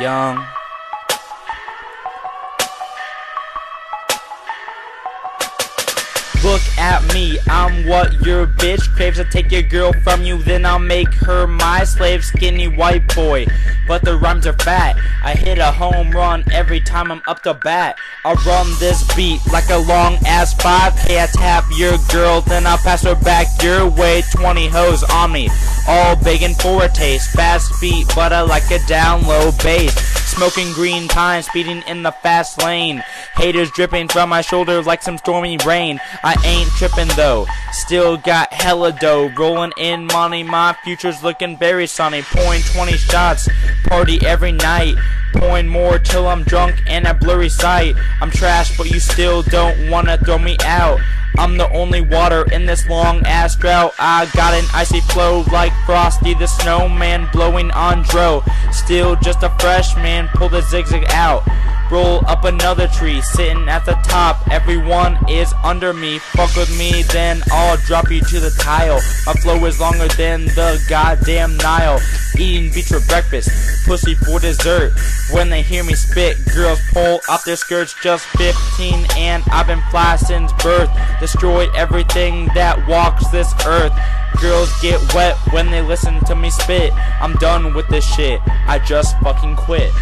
young. Look at me, I'm what your bitch craves. I'll take your girl from you, then I'll make her my slave. Skinny white boy, but the rhymes are fat. I hit a home run every time I'm up to bat. I'll run this beat like a long ass 5K. I tap your girl, then I'll pass her back your way. 20 hoes on me, all begging for a taste. Fast beat, but I like a down low bass. Smoking green pine, speeding in the fast lane. Haters dripping from my shoulder like some stormy rain. I ain't tripping though, still got hella dough. Rolling in money, my future's looking very sunny. Pouring 20 shots, party every night. Pouring more till I'm drunk and a blurry sight. I'm trash, but you still don't wanna throw me out. I'm the only water in this long ass drought. I got an icy flow like Frosty the Snowman blowing on Dro. Still just a freshman, pull the zigzag out. Roll up another tree, sitting at the top. Everyone is under me. Fuck with me, then I'll drop you to the tile. My flow is longer than the goddamn Nile. Eating beach for breakfast, pussy for dessert. When they hear me spit, girls pull up their skirts. Just 15 and I've been fly since birth. Destroy everything that walks this earth. Girls get wet when they listen to me spit. I'm done with this shit, I just fucking quit.